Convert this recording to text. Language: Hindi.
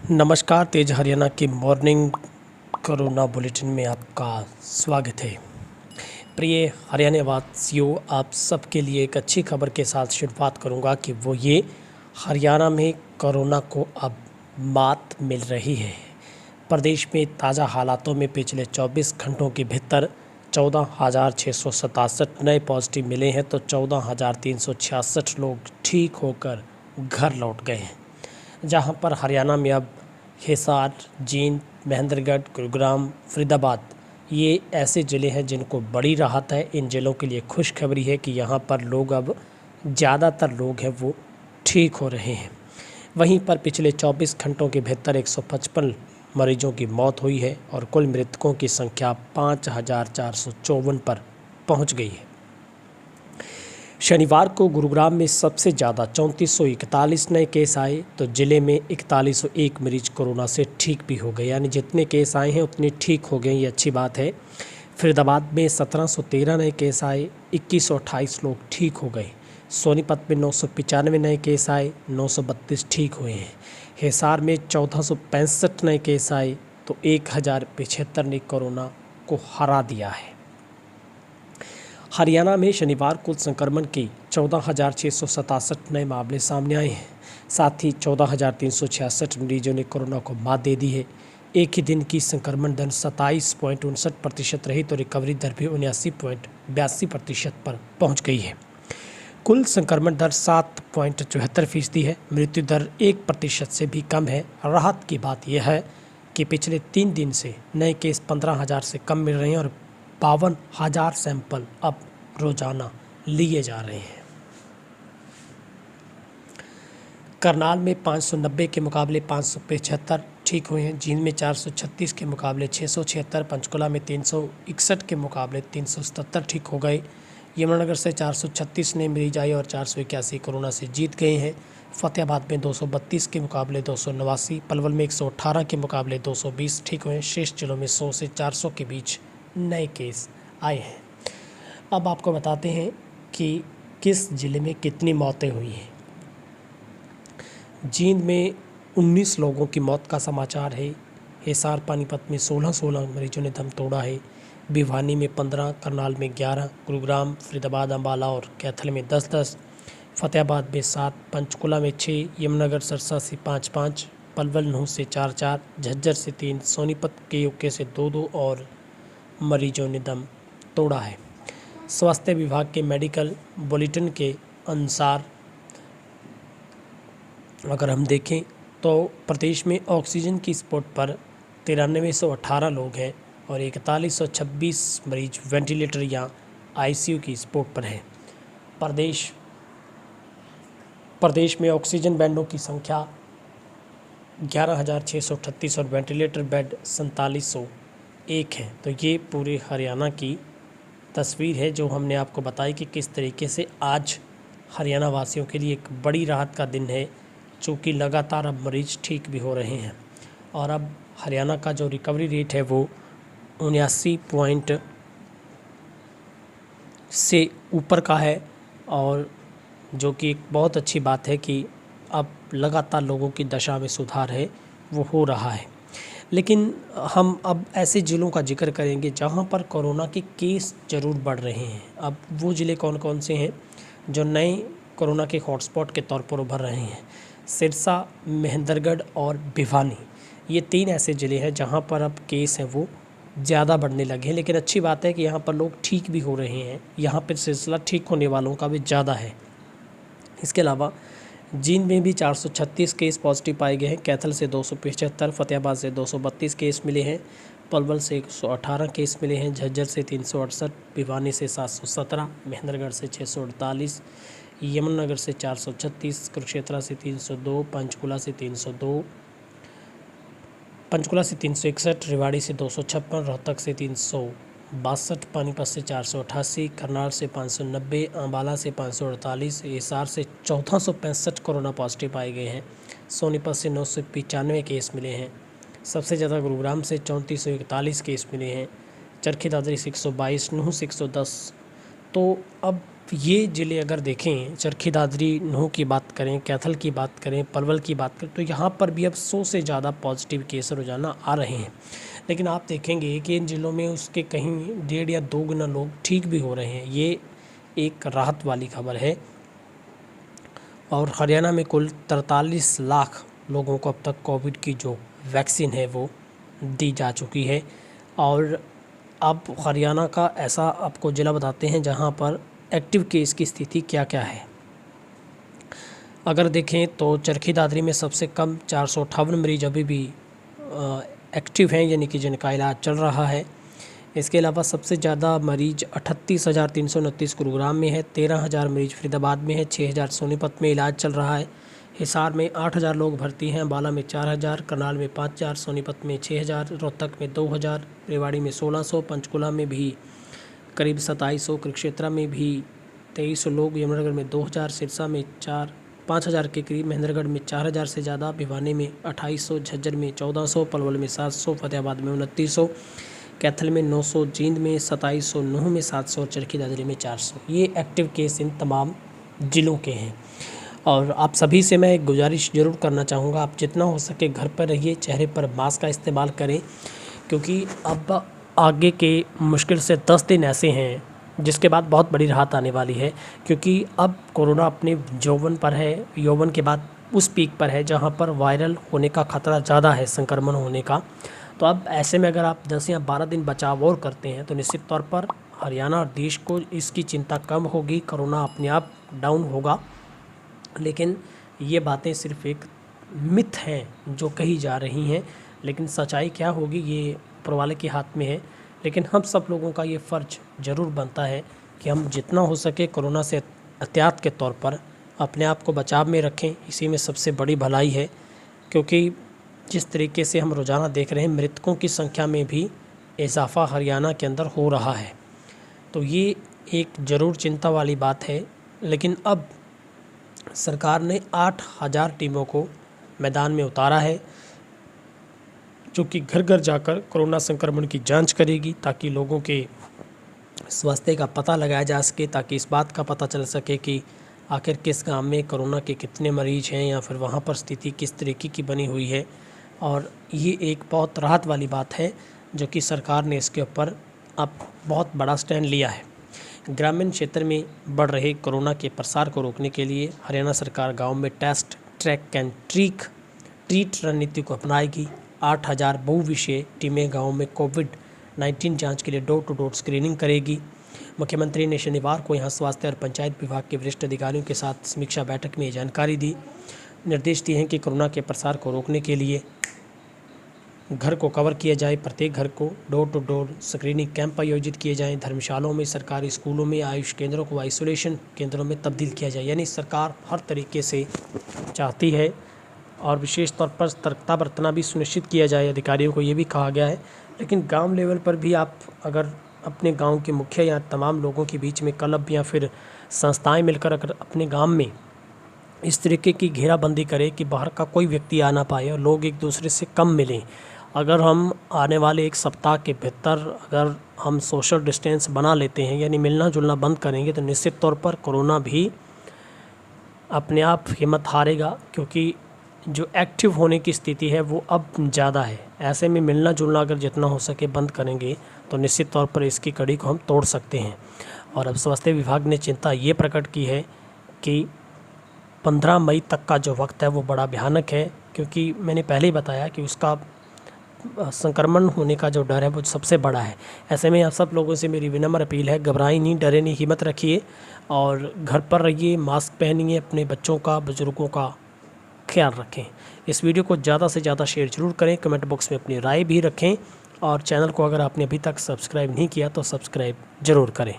नमस्कार, तेज हरियाणा की मॉर्निंग कोरोना बुलेटिन में आपका स्वागत है। प्रिय हरियाणा वासियों, आप सबके लिए एक अच्छी खबर के साथ शुरुआत करूंगा कि वो ये हरियाणा में कोरोना को अब मात मिल रही है। प्रदेश में ताज़ा हालातों में पिछले 24 घंटों के भीतर 14,667 नए पॉजिटिव मिले हैं, तो 14,366 लोग ठीक होकर घर लौट गए हैं। जहां पर हरियाणा में अब हिसार, जींद, महेंद्रगढ़, गुरुग्राम, फरीदाबाद ये ऐसे ज़िले हैं जिनको बड़ी राहत है। इन ज़िलों के लिए खुशखबरी है कि यहाँ पर लोग अब ज़्यादातर लोग हैं वो ठीक हो रहे हैं। वहीं पर पिछले 24 घंटों के भीतर 155 मरीजों की मौत हुई है और कुल मृतकों की संख्या 5,454 पर पहुँच गई है। शनिवार को गुरुग्राम में सबसे ज़्यादा 3441 नए केस आए, तो ज़िले में 4101 मरीज कोरोना से ठीक भी हो गए, यानी जितने केस आए हैं उतने ठीक हो गए, ये अच्छी बात है। फरीदाबाद में 1713 नए केस आए, 2128 लोग ठीक हो गए। सोनीपत में 995 नए केस आए, 932 ठीक हुए हैं। हिसार में 1465 नए केस आए, तो 1075 ने कोरोना को हरा दिया है। हरियाणा में शनिवार कुल संक्रमण के 14,667 नए मामले सामने आए हैं। साथ ही 14,366 मरीजों ने कोरोना को मात दे दी है। एक ही दिन की संक्रमण दर 27.59% रही, तो रिकवरी दर भी 79.82% पर पहुंच गई है। कुल संक्रमण दर 7.74% है। मृत्यु दर 1% से भी कम है। राहत की बात यह है कि पिछले 3 दिन से नए केस 15,000 से कम मिल रहे हैं और 52,000 सैंपल अब रोजाना लिए जा रहे हैं। करनाल में 590 के मुकाबले 575 ठीक हुए हैं। जींद में 436 के मुकाबले 676, पंचकुला में 361 के मुकाबले 377 ठीक हो गए। यमुनानगर से 436 नए मरीज आए और 481 कोरोना से जीत गए हैं। फतेहाबाद में 232 के मुकाबले 289, पलवल में 118 के मुकाबले 220 ठीक हुए हैं। शेष जिलों में 100 से 400 के बीच नए केस आए हैं। अब आपको बताते हैं कि किस ज़िले में कितनी मौतें हुई हैं। जींद में 19 लोगों की मौत का समाचार है। हिसार पानीपत में 16 मरीजों ने दम तोड़ा है। भिवानी में 15, करनाल में 11, गुरुग्राम, फरीदाबाद, अम्बाला और कैथल में 10, फतेहाबाद में 7, पंचकुला में 6, यमुनानगर सरसा से 5, पलवल नूंह से 4, झज्जर से 3, सोनीपत के यूके से 2 और मरीजों ने दम तोड़ा है। स्वास्थ्य विभाग के मेडिकल बुलेटिन के अनुसार अगर हम देखें तो प्रदेश में ऑक्सीजन की सपोर्ट पर 9318 लोग हैं और 4126 मरीज वेंटिलेटर या आईसीयू की सपोर्ट पर हैं। प्रदेश में ऑक्सीजन बेडों की संख्या 11,638 और वेंटिलेटर बेड 4701 है। तो ये पूरे हरियाणा की तस्वीर है जो हमने आपको बताई कि किस तरीके से आज हरियाणा वासियों के लिए एक बड़ी राहत का दिन है, चूँकि लगातार अब मरीज ठीक भी हो रहे हैं और अब हरियाणा का जो रिकवरी रेट है वो 79 पॉइंट से ऊपर का है, और जो कि एक बहुत अच्छी बात है कि अब लगातार लोगों की दशा में सुधार है वो हो रहा है। लेकिन हम अब ऐसे ज़िलों का जिक्र करेंगे जहां पर कोरोना के केस ज़रूर बढ़ रहे हैं। अब वो ज़िले कौन कौन से हैं जो नए कोरोना के हॉटस्पॉट के तौर पर उभर रहे हैं? सिरसा, महेंद्रगढ़ और भिवानी, ये 3 ऐसे ज़िले हैं जहां पर अब केस हैं वो ज़्यादा बढ़ने लगे हैं। लेकिन अच्छी बात है कि यहाँ पर लोग ठीक भी हो रहे हैं। यहाँ पर सिलसिला ठीक होने वालों का भी ज़्यादा है। इसके अलावा जींद में भी 436 केस पॉजिटिव पाए गए हैं। कैथल से 275, फतेहाबाद से 232 केस मिले हैं, पलवल से 118 केस मिले हैं, झज्जर से 368, भिवानी से 717, महेंद्रगढ़ से 648, यमुनानगर से 436, कुरुक्षेत्र से 302, पंचकुला से 361, रेवाड़ी से 256, रोहतक से 362, पानीपत से 488, करनाल से 590, अम्बाला से 548, हिसार से 1465 कोरोना पॉजिटिव पाए गए हैं। सोनीपत से 995 केस मिले हैं। सबसे ज़्यादा गुरुग्राम से 3441 केस मिले हैं। चरखी दादरी से 122, नूंह से 110। तो अब ये ज़िले अगर देखें, चरखी दादरी, नूंह की बात करें, कैथल की बात करें, पलवल की बात करें, तो यहाँ पर भी अब 100 से ज़्यादा पॉजिटिव केस रोज़ाना आ रहे हैं। लेकिन आप देखेंगे कि इन ज़िलों में उसके कहीं 1.5 या 2 गुना लोग ठीक भी हो रहे हैं। ये एक राहत वाली खबर है। और हरियाणा में कुल 43 लाख लोगों को अब तक कोविड की जो वैक्सीन है वो दी जा चुकी है। और अब हरियाणा का ऐसा आपको ज़िला बताते हैं जहां पर एक्टिव केस की स्थिति क्या क्या है। अगर देखें तो चरखी दादरी में सबसे कम 458 मरीज अभी भी एक्टिव हैं, यानी कि जिनका इलाज चल रहा है। इसके अलावा सबसे ज़्यादा मरीज 38,329 गुरुग्राम में है, 13,000 मरीज फरीदाबाद में है, 6,000 सोनीपत में इलाज चल रहा है। हिसार में 8,000 लोग भर्ती हैं, अम्बाला में 4,000, करनाल में 5,000, सोनीपत में 6,000, रोहतक में 2,000, रेवाड़ी में 1,600, पंचकुला में भी करीब 2,700, कुरुक्षेत्र में भी 2,300 लोग, यमुनानगर में 2,000, सिरसा में 5,000 के करीब, महेंद्रगढ़ में 4,000 से ज़्यादा, भिवानी में 2,800, झज्जर में 1,400, पलवल में 700, फतेहाबाद में 2,900, कैथल में 900, जींद में 2,700, नूंह में 700 और चरखी दादरी में 400। ये एक्टिव केस इन तमाम ज़िलों के हैं। और आप सभी से मैं एक गुजारिश ज़रूर करना चाहूँगा, आप जितना हो सके घर पर रहिए, चेहरे पर मास्क का इस्तेमाल करें, क्योंकि अब आगे के मुश्किल से 10 दिन ऐसे हैं जिसके बाद बहुत बड़ी राहत आने वाली है। क्योंकि अब कोरोना अपने यौवन पर है, यौवन के बाद उस पीक पर है जहाँ पर वायरल होने का ख़तरा ज़्यादा है, संक्रमण होने का। तो अब ऐसे में अगर आप 10 या 12 दिन बचाव और करते हैं तो निश्चित तौर पर हरियाणा और देश को इसकी चिंता कम होगी, कोरोना अपने आप डाउन होगा। लेकिन ये बातें सिर्फ एक मिथ हैं जो कही जा रही हैं, लेकिन सच्चाई क्या होगी ये ऊपर वाले के हाथ में है। लेकिन हम सब लोगों का ये फ़र्ज ज़रूर बनता है कि हम जितना हो सके कोरोना से एहतियात के तौर पर अपने आप को बचाव में रखें। इसी में सबसे बड़ी भलाई है, क्योंकि जिस तरीके से हम रोज़ाना देख रहे हैं मृतकों की संख्या में भी इजाफ़ा हरियाणा के अंदर हो रहा है, तो ये एक ज़रूर चिंता वाली बात है। लेकिन अब सरकार ने 8,000 टीमों को मैदान में उतारा है, जो कि घर घर जाकर कोरोना संक्रमण की जांच करेगी, ताकि लोगों के स्वास्थ्य का पता लगाया जा सके, ताकि इस बात का पता चल सके कि आखिर किस गांव में कोरोना के कितने मरीज हैं या फिर वहां पर स्थिति किस तरीके की बनी हुई है। और ये एक बहुत राहत वाली बात है जो कि सरकार ने इसके ऊपर अब बहुत बड़ा स्टैंड लिया है। ग्रामीण क्षेत्र में बढ़ रहे कोरोना के प्रसार को रोकने के लिए हरियाणा सरकार गांव में टेस्ट, ट्रैक एंड ट्रीट रणनीति को अपनाएगी। 8,000 बहुविषय टीमें गाँव में कोविड-19 जांच के लिए डोर टू डोर स्क्रीनिंग करेगी। मुख्यमंत्री ने शनिवार को यहां स्वास्थ्य और पंचायत विभाग के वरिष्ठ अधिकारियों के साथ समीक्षा बैठक में ये जानकारी दी। निर्देश दिए हैं कि कोरोना के प्रसार को रोकने के लिए घर को कवर किया जाए, प्रत्येक घर को door to door screening camp आयोजित किए जाएं, धर्मशालाओं में, सरकारी स्कूलों में, आयुष केंद्रों को आइसोलेशन केंद्रों में तब्दील किया जाए। यानी सरकार हर तरीके से चाहती है और विशेष तौर पर सतर्कता बरतना भी सुनिश्चित किया जाए, अधिकारियों को ये भी कहा गया है। लेकिन गांव लेवल पर भी आप अगर अपने गांव के मुखिया या तमाम लोगों के बीच में क्लब या फिर संस्थाएं मिलकर अगर अपने गांव में इस तरीके की घेराबंदी करें कि बाहर का कोई व्यक्ति आ ना पाए और लोग एक दूसरे से कम मिलें, अगर हम आने वाले एक सप्ताह के भीतर अगर हम सोशल डिस्टेंस बना लेते हैं, यानी मिलना जुलना बंद करेंगे, तो निश्चित तौर पर कोरोना भी अपने आप हिम्मत हारेगा। क्योंकि जो एक्टिव होने की स्थिति है वो अब ज़्यादा है। ऐसे में मिलना जुलना अगर जितना हो सके बंद करेंगे तो निश्चित तौर पर इसकी कड़ी को हम तोड़ सकते हैं। और अब स्वास्थ्य विभाग ने चिंता ये प्रकट की है कि 15 मई तक का जो वक्त है वो बड़ा भयानक है, क्योंकि मैंने पहले ही बताया कि उसका संक्रमण होने का जो डर है वो सबसे बड़ा है। ऐसे में आप सब लोगों से मेरी विनम्र अपील है, घबराएं नहीं, डरे नहीं, हिम्मत रखिए और घर पर रहिए, मास्क पहनिए, अपने बच्चों का, बुजुर्गों का ख्याल रखें। इस वीडियो को ज़्यादा से ज़्यादा शेयर जरूर करें, कमेंट बॉक्स में अपनी राय भी रखें और चैनल को अगर आपने अभी तक सब्सक्राइब नहीं किया तो सब्सक्राइब ज़रूर करें।